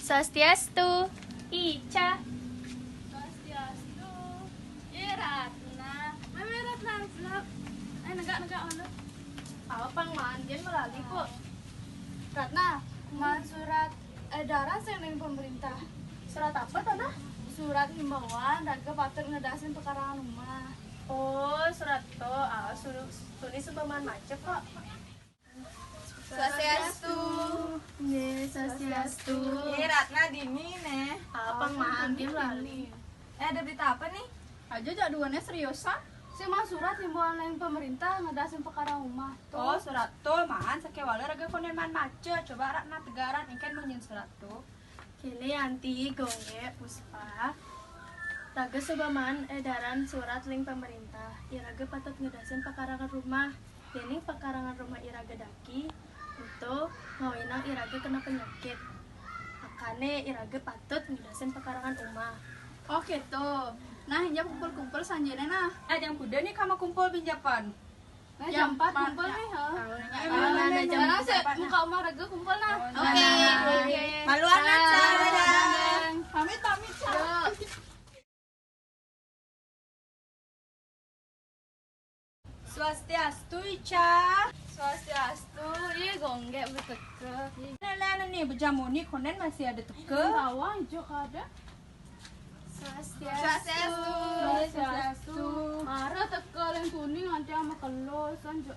Swastiastu. Ica. Swastiastu. Ratna. Mami Ratna vlog. Negak ono. Apa pang mandian melali kok. Ratna, man surat edaran sing ning pemerintah. Surat apa tanah? Surat himbauan raga patut ngedasin pekarangan rumah. Oh, surat to. Tulis sebaman macet kok. Swastiastu. Nggih, swastiastu. Ratna dini nih. Apa mandian lali? Ada berita apa nih? Aja jaduannya seriusan. Si mah surat himbauan lain pemerintah ngedasin perkara rumah. Oh, surat tuh man sakewala raga konen man macet. Coba Ratna tegaran ingken munyin surat tuh. Kini anti gonge Puspa. Raga sebaman edaran surat ling pemerintah. Iraga patut ngedasin pekarangan rumah. Dening pekarangan rumah iraga daki. Itu ngawinang iraga kena penyakit. Makanya iraga patut ngedasin pekarangan rumah. Oh gitu. Nah, hanya kumpul-kumpul sanjene nah. Jam kuda nih kamu kumpul pinjapan. Nah, jam 4 kumpul nih, ha. Nah, Muka omah raga kumpul nah. Oke. Maluan aja. Pamit, Ca. Swastiastu Ica. Swastiastu. Iya gongge beteke. Nenek nih bejamu nih konen masih ada teke. Bawah hijau kada. Swastiastu. Marah teke yang kuning nanti sama kelos anjo.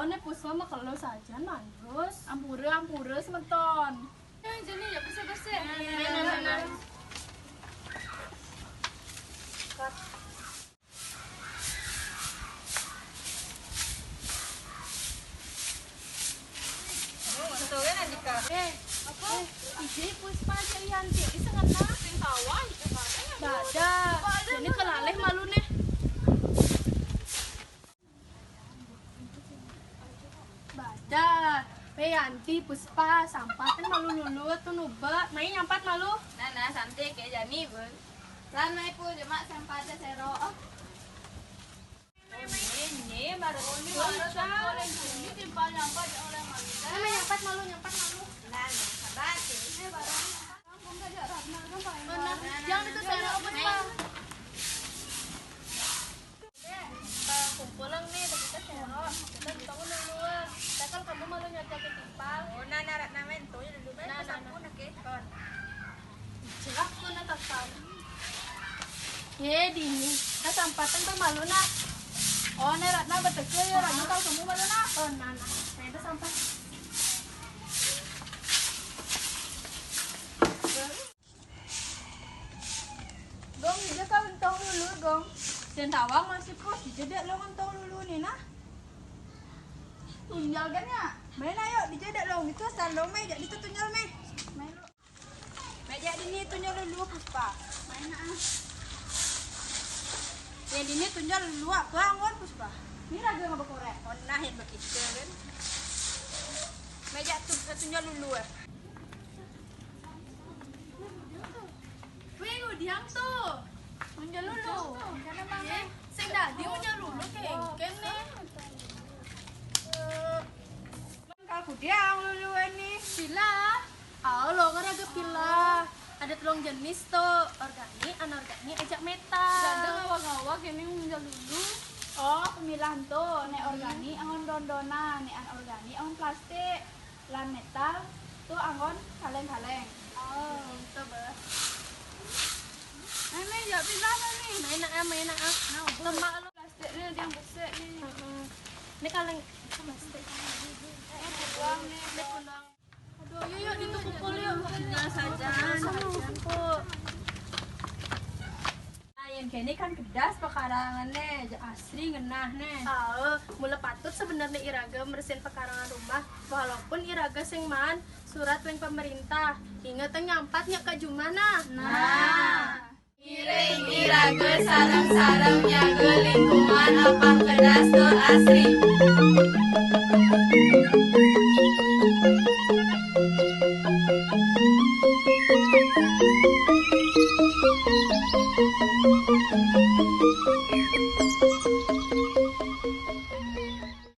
Nih Puspa mah kalau saja manus. Ampura sementon. Yang jenis ya bersih-bersih. Nah. Apa? Ije Puspa Jayanti di sengena sing sawah itu kada. Ini kelaleh malu nih. Bada. Yanti Puspa sampatin malu lulu tuh nuba. Main nyampat malu. Nah, santai kayak Jani, Bun. Lan mai pu cuma sampatnya sero. Ini baru ini Ini timpal nyampat oleh Malida. Main nyampat malu. Nah, sabar sih. Kampung gajah Ratna kan paling Benar. Jangan itu saya Puspa. Kumpulan nih, tapi kita sero. Kita ditunggu dulu. Kita kan kamu malu nyacakin timpal. Oh, Nana Ratna men tuh dulu ben sampun ke kon. Jelas tuh na takkan. Dini. Kita sampatan tuh malu nak. Oh, nih Ratna beteke ya Ratna tahu kamu malu nak. Oh, nana. Saya itu sampai. Gong, dia kau entong dulu, Gong. Dan tawang masih pros, dijedek lo entong dulu nih nah. Tunjal kan ya? Main ayo, dijedek lo. Itu asal lo meh, jadi itu tunjal meh. Main lo. Meja ini tunjol dulu Puspa. Main ah. Yang ini tunjol dulu apa angon Puspa? Ini raga nggak berkorek. Oh, nah yang begitu kan. Meja tuh tunjol dulu ya. Wih, udiang tuh. Munjal dulu. Karena mana? Sing dadi munjal dulu kengken nih. Kalau dia dulu ini. Pila. Lo kan ada pila. Ada telung jenis tuh, organik, anorganik, ajak meta. Ada ngawak-ngawak ini munjal dulu. Oh, pemilihan tuh, nek organik angon dondonan, nek anorganik angon plastik, lan metal tuh angon kaleng-kaleng. Oh, itu bah. Ini ya pilih nih. Main nak. Nah, Lemak lo. plastiknya dia yang besar nih. Ini kaleng plastik. Buang nih. Aduh, yuk ditumpul yuk. Nah, saja. Sampul. Yang kini kan kedas pekarangannya, asri ngenah nih. Mula patut sebenarnya iraga bersihin pekarangan rumah, walaupun iraga sing man surat yang pemerintah. Ingat nyampatnya ke Jumana. Nah. Iring iraga sarang-sarang nyagelin